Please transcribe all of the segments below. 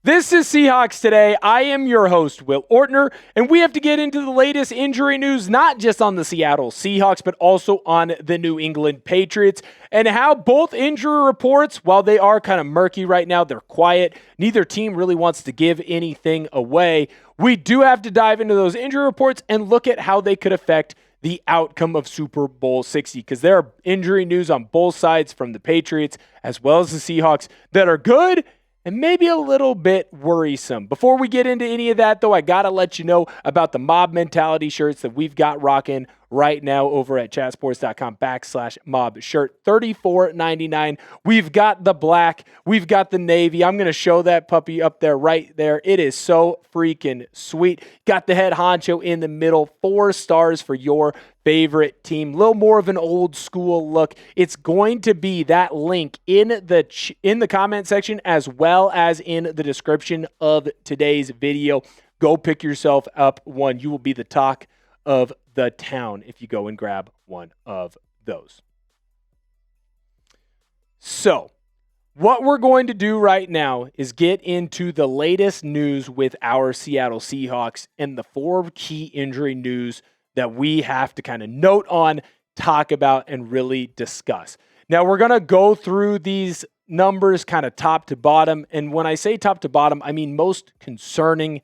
This is Seahawks Today. I am your host, Will Ortner, and we have to get into the latest injury news, not just on the Seattle Seahawks, but also on the New England Patriots, and how both injury reports, while they are kind of murky right now, they're quiet. Neither team really wants to give anything away. We do have to dive into those injury reports and look at how they could affect the outcome of Super Bowl 60, because there are injury news on both sides from the Patriots as well as the Seahawks that are good and maybe a little bit worrisome. Before we get into any of that, though, I got to let you know about the mob mentality shirts that we've got rocking right now over at chatsports.com/mob shirt, $34.99. We've got the black, we've got the navy. I'm going to show that puppy up there, right there. It is so freaking sweet. Got the head honcho in the middle, 4 stars for your favorite team. A little more of an old school look. It's going to be that link in the comment section as well as in the description of today's video. Go pick yourself up one. You will be the talk of the town if you go and grab one of those. So, what we're going to do right now is get into the latest news with our Seattle Seahawks and the 4 key injury news that we have to kind of note on, talk about, and really discuss. Now, we're going to go through these numbers kind of top to bottom. And when I say top to bottom, I mean most concerning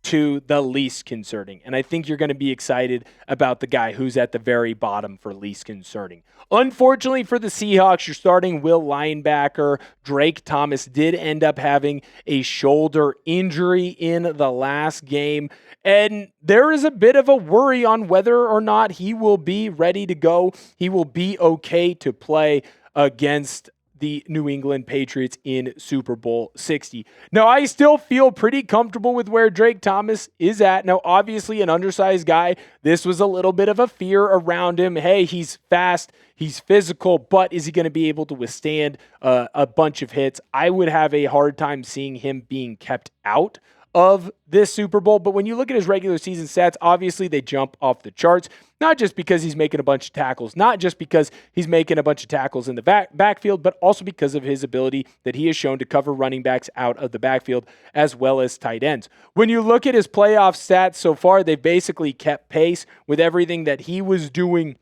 to the least concerning. And I think you're going to be excited about the guy who's at the very bottom for least concerning. Unfortunately for the Seahawks, you're starting will linebacker Drake Thomas did end up having a shoulder injury in the last game. And there is a bit of a worry on whether or not he will be ready to go. He will be okay to play against the New England Patriots in Super Bowl 60. Now, I still feel pretty comfortable with where Drake Thomas is at. Now, obviously, an undersized guy, this was a little bit of a fear around him. Hey, he's fast, he's physical, but is he going to be able to withstand a bunch of hits? I would have a hard time seeing him being kept out of this Super Bowl. But when you look at his regular season stats, obviously they jump off the charts, not just because he's making a bunch of tackles, not just because he's making a bunch of tackles in the backfield, but also because of his ability that he has shown to cover running backs out of the backfield as well as tight ends. When you look at his playoff stats so far, they've basically kept pace with everything that he was doing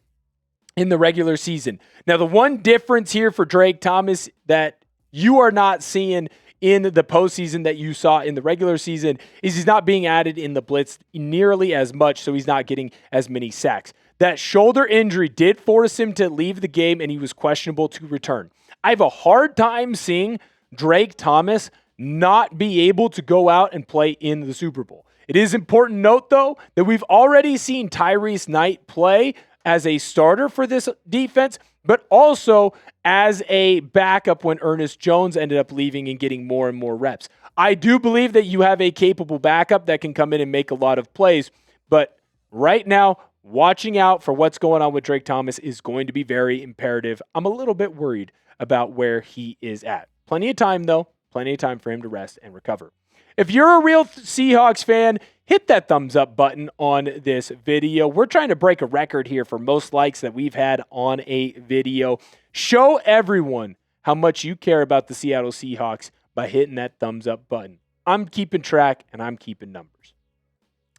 in the regular season. Now, the one difference here for Drake Thomas that you are not seeing in the postseason that you saw in the regular season is he's not being added in the blitz nearly as much, so he's not getting as many sacks. That shoulder injury did force him to leave the game, and he was questionable to return. I have a hard time seeing Drake Thomas not be able to go out and play in the Super Bowl. It is important to note, though, that we've already seen Tyrese Knight play as a starter for this defense, but also as a backup when Ernest Jones ended up leaving and getting more and more reps. I do believe that you have a capable backup that can come in and make a lot of plays, but right now, watching out for what's going on with Drake Thomas is going to be very imperative. I'm a little bit worried about where he is at. Plenty of time, though. Plenty of time for him to rest and recover. If you're a real Seahawks fan, hit that thumbs up button on this video. We're trying to break a record here for most likes that we've had on a video. Show everyone how much you care about the Seattle Seahawks by hitting that thumbs up button. I'm keeping track and I'm keeping numbers.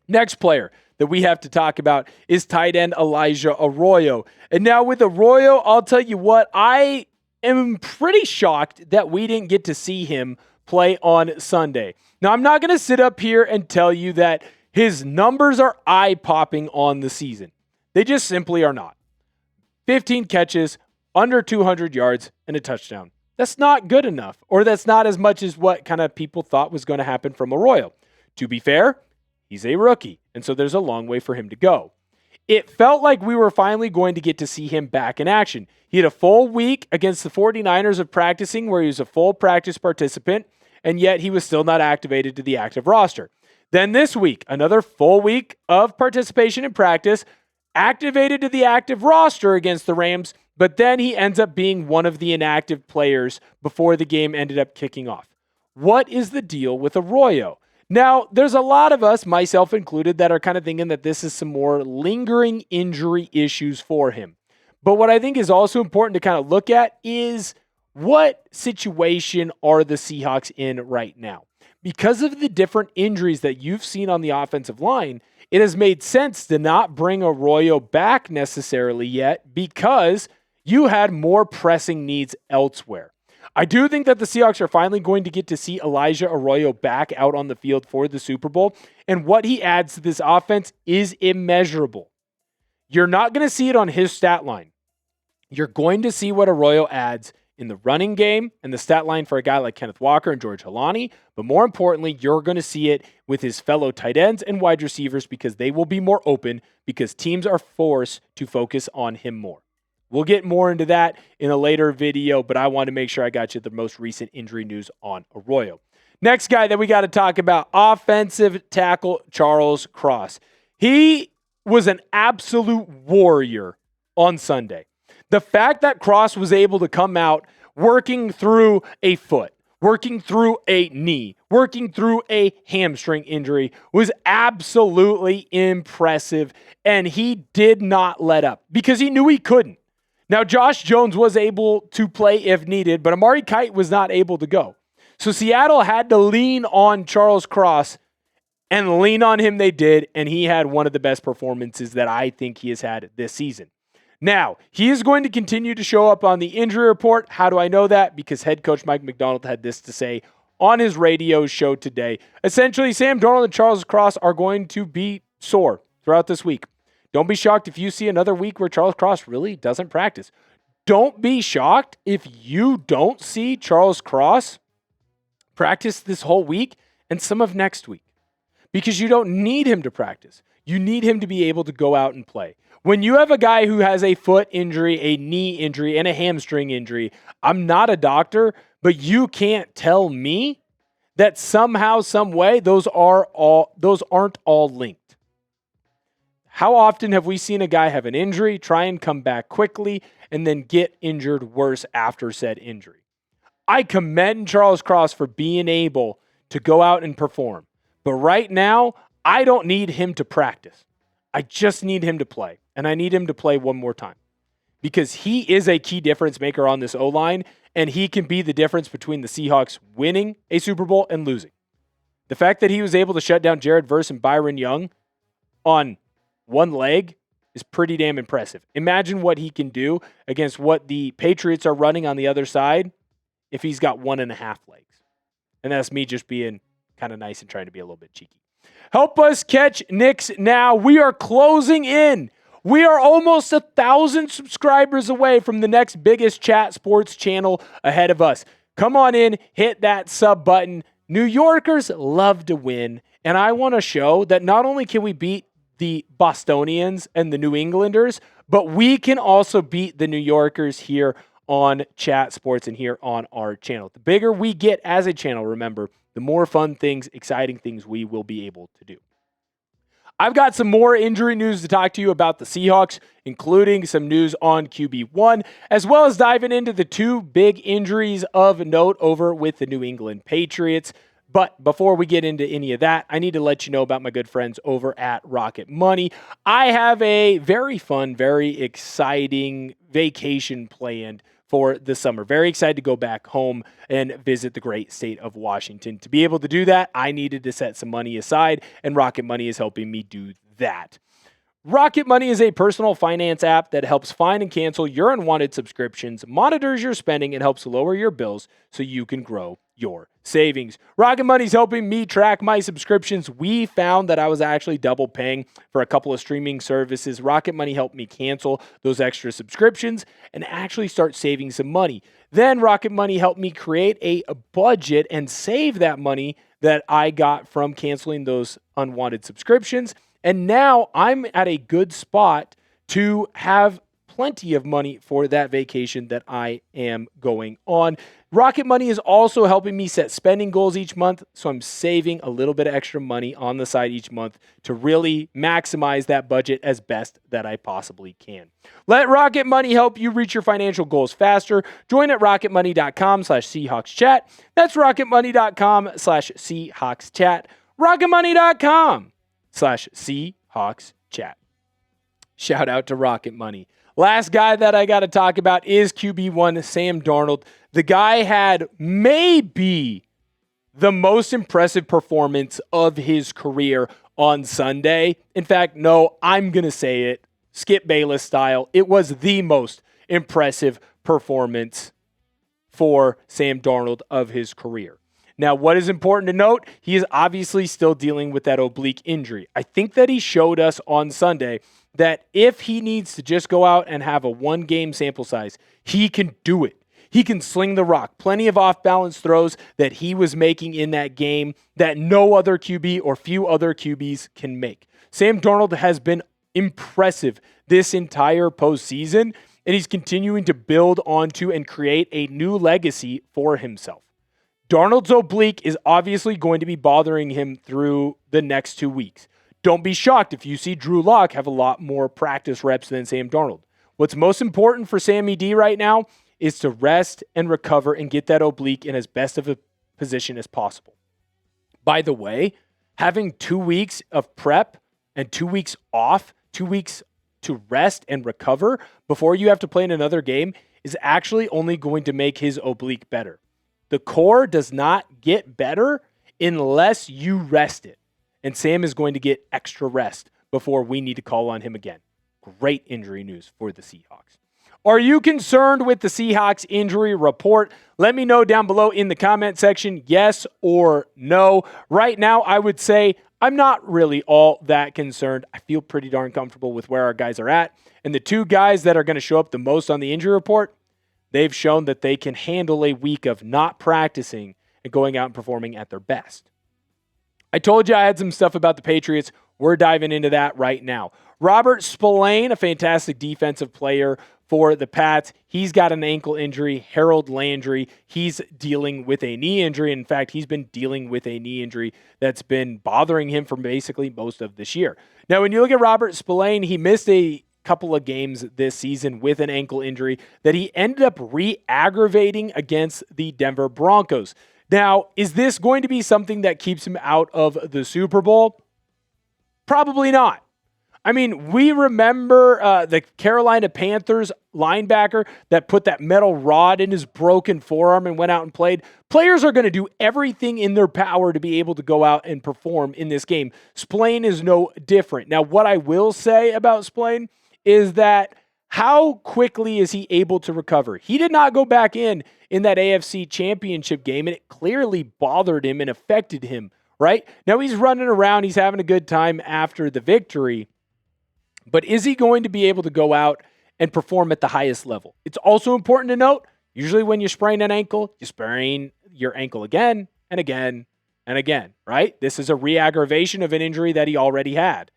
Next player that we have to talk about is tight end Elijah Arroyo. And now with Arroyo, I'll tell you what, I am pretty shocked that we didn't get to see him play on Sunday. Now, I'm not going to sit up here and tell you that his numbers are eye-popping on the season. They just simply are not. 15 catches, under 200 yards, and a touchdown. That's not good enough, or that's not as much as what kind of people thought was going to happen from Arroyo. To be fair, he's a rookie, and so there's a long way for him to go. It felt like we were finally going to get to see him back in action. He had a full week against the 49ers of practicing where he was a full practice participant, and yet he was still not activated to the active roster. Then this week, another full week of participation in practice, activated to the active roster against the Rams, but then he ends up being one of the inactive players before the game ended up kicking off. What is the deal with Arroyo? Now, there's a lot of us, myself included, that are kind of thinking that this is some more lingering injury issues for him. But what I think is also important to kind of look at is what situation are the Seahawks in right now? because of the different injuries that you've seen on the offensive line, it has made sense to not bring Arroyo back necessarily yet because you had more pressing needs elsewhere. I do think that the Seahawks are finally going to get to see Elijah Arroyo back out on the field for the Super Bowl, and what he adds to this offense is immeasurable. You're not going to see it on his stat line. You're going to see what Arroyo adds in the running game and the stat line for a guy like Kenneth Walker and George Halani, but more importantly, you're going to see it with his fellow tight ends and wide receivers because they will be more open because teams are forced to focus on him more. We'll get more into that in a later video, but I want to make sure I got you the most recent injury news on Arroyo. Next guy that we got to talk about, offensive tackle Charles Cross. He was an absolute warrior on Sunday. The fact that Cross was able to come out working through a foot, working through a knee, working through a hamstring injury was absolutely impressive, and he did not let up because he knew he couldn't. Now, Josh Jones was able to play if needed, but Amari Kite was not able to go. So Seattle had to lean on Charles Cross, and lean on him they did, and he had one of the best performances that I think he has had this season. Now, he is going to continue to show up on the injury report. How do I know that? Because head coach Mike McDonald had this to say on his radio show today. Essentially, Sam Darnold and Charles Cross are going to be sore throughout this week. Don't be shocked if you see another week where Charles Cross really doesn't practice. Don't be shocked if you don't see Charles Cross practice this whole week and some of next week because you don't need him to practice. You need him to be able to go out and play. When you have a guy who has a foot injury, a knee injury, and a hamstring injury, I'm not a doctor, but you can't tell me that somehow, some way, those aren't all linked. How often have we seen a guy have an injury, try and come back quickly, and then get injured worse after said injury? I commend Charles Cross for being able to go out and perform. But right now, I don't need him to practice. I just need him to play. And I need him to play one more time. Because he is a key difference maker on this O-line, and he can be the difference between the Seahawks winning a Super Bowl and losing. The fact that he was able to shut down Jared Verse and Byron Young on one leg is pretty damn impressive. Imagine what he can do against what the Patriots are running on the other side if he's got 1.5 legs. And that's me just being kind of nice and trying to be a little bit cheeky. Help us catch Knicks now. We are closing in. We are almost 1,000 subscribers away from the next biggest chat sports channel ahead of us. Come on in, hit that sub button. New Yorkers love to win, and I want to show that not only can we beat the Bostonians and the New Englanders, but we can also beat the New Yorkers here on Chat Sports and here on our channel. The bigger we get as a channel, remember, the more fun things, exciting things we will be able to do. I've got some more injury news to talk to you about the Seahawks, including some news on QB1, as well as diving into the two big injuries of note over with the New England Patriots. But before we get into any of that, I need to let you know about my good friends over at Rocket Money. I have a very fun, very exciting vacation planned for the summer. Very excited to go back home and visit the great state of Washington. To be able to do that, I needed to set some money aside, and Rocket Money is helping me do that. Rocket Money is a personal finance app that helps find and cancel your unwanted subscriptions, monitors your spending, and helps lower your bills so you can grow your savings. Rocket Money is helping me track my subscriptions. We found that I was actually double paying for a couple of streaming services. Rocket Money helped me cancel those extra subscriptions and actually start saving some money. Then Rocket Money helped me create a budget and save that money that I got from canceling those unwanted subscriptions. And now I'm at a good spot to have plenty of money for that vacation that I am going on. Rocket Money is also helping me set spending goals each month, so I'm saving a little bit of extra money on the side each month to really maximize that budget as best that I possibly can. Let Rocket Money help you reach your financial goals faster. Join at rocketmoney.com/SeahawksChat. That's rocketmoney.com/SeahawksChat. rocketmoney.com/SeahawksChat. Shout out to Rocket Money. Last guy that I got to talk about is QB1, Sam Darnold. The guy had maybe the most impressive performance of his career on Sunday. In fact, no, I'm going to say it, Skip Bayless style. It was the most impressive performance for Sam Darnold of his career. Now, what is important to note, he is obviously still dealing with that oblique injury. I think that he showed us on Sunday that if he needs to just go out and have a one-game sample size, he can do it. He can sling the rock. Plenty of off-balance throws that he was making in that game that no other QB or few other QBs can make. Sam Darnold has been impressive this entire postseason, and he's continuing to build onto and create a new legacy for himself. Darnold's oblique is obviously going to be bothering him through the next 2 weeks. Don't be shocked if you see Drew Lock have a lot more practice reps than Sam Darnold. What's most important for Sammy D right now is to rest and recover and get that oblique in as best of a position as possible. By the way, having 2 weeks of prep and 2 weeks off, 2 weeks to rest and recover before you have to play in another game is actually only going to make his oblique better. The core does not get better unless you rest it. And Sam is going to get extra rest before we need to call on him again. Great injury news for the Seahawks. Are you concerned with the Seahawks injury report? Let me know down below in the comment section, yes or no. Right now, I would say I'm not really all that concerned. I feel pretty darn comfortable with where our guys are at. And the two guys that are going to show up the most on the injury report, they've shown that they can handle a week of not practicing and going out and performing at their best. I told you I had some stuff about the Patriots. We're diving into that right now. Robert Spillane, a fantastic defensive player for the Pats. He's got an ankle injury. Harold Landry, he's dealing with a knee injury. In fact, he's been dealing with a knee injury that's been bothering him for basically most of this year. Now, when you look at Robert Spillane, he missed a couple of games this season with an ankle injury that he ended up re-aggravating against the Denver Broncos. Now, is this going to be something that keeps him out of the Super Bowl? Probably not. I mean, we remember the Carolina Panthers linebacker that put that metal rod in his broken forearm and went out and played. Players are going to do everything in their power to be able to go out and perform in this game. Spillane is no different. Now, what I will say about Spillane is that how quickly is he able to recover? He did not go back in that AFC Championship game, and it clearly bothered him and affected him, right? Now he's running around. He's having a good time after the victory. But is he going to be able to go out and perform at the highest level? It's also important to note, usually when you sprain an ankle, you sprain your ankle again and again and again, right? This is a re-aggravation of an injury that he already had.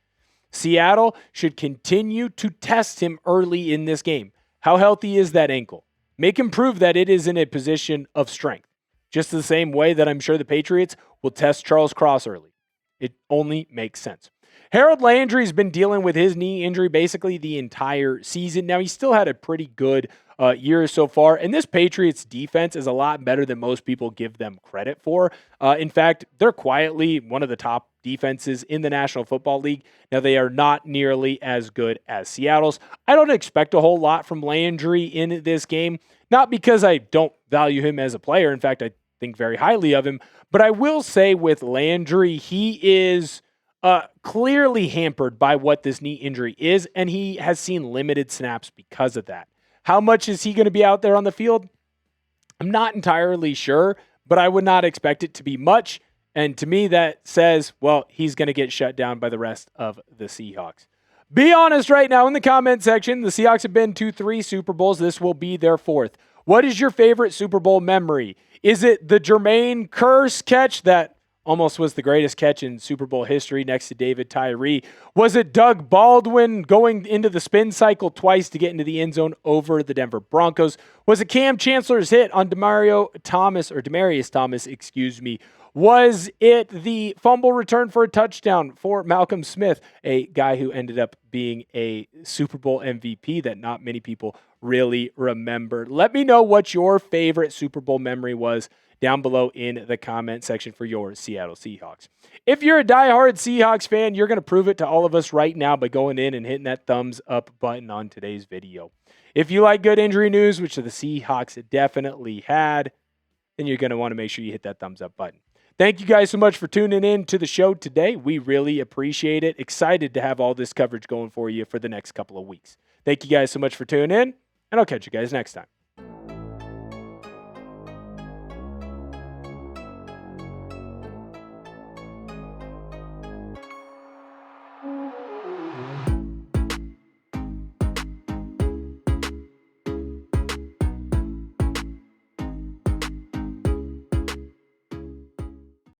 Seattle should continue to test him early in this game. How healthy is that ankle? Make him prove that it is in a position of strength. Just the same way that I'm sure the Patriots will test Charles Cross early. It only makes sense. Harold Landry's been dealing with his knee injury basically the entire season. Now, he still had a pretty good year so far, and this Patriots defense is a lot better than most people give them credit for. In fact, they're quietly one of the top defenses in the National Football League. Now, they are not nearly as good as Seattle's. I don't expect a whole lot from Landry in this game, not because I don't value him as a player. In fact, I think very highly of him, but I will say with Landry, he is clearly hampered by what this knee injury is, and he has seen limited snaps because of that. How much is he going to be out there on the field? I'm not entirely sure, but I would not expect it to be much. And to me, that says, well, he's going to get shut down by the rest of the Seahawks. Be honest right now in the comment section. The Seahawks have been to 3 Super Bowls. This will be their 4th. What is your favorite Super Bowl memory? Is it the Jermaine Kearse catch that almost was the greatest catch in Super Bowl history next to David Tyree? Was it Doug Baldwin going into the spin cycle twice to get into the end zone over the Denver Broncos? Was it Cam Chancellor's hit on Demarius Thomas? Was it the fumble return for a touchdown for Malcolm Smith, a guy who ended up being a Super Bowl MVP that not many people really remember? Let me know what your favorite Super Bowl memory was down below in the comment section for your Seattle Seahawks. If you're a diehard Seahawks fan, you're going to prove it to all of us right now by going in and hitting that thumbs up button on today's video. If you like good injury news, which the Seahawks definitely had, then you're going to want to make sure you hit that thumbs up button. Thank you guys so much for tuning in to the show today. We really appreciate it. Excited to have all this coverage going for you for the next couple of weeks. Thank you guys so much for tuning in, and I'll catch you guys next time.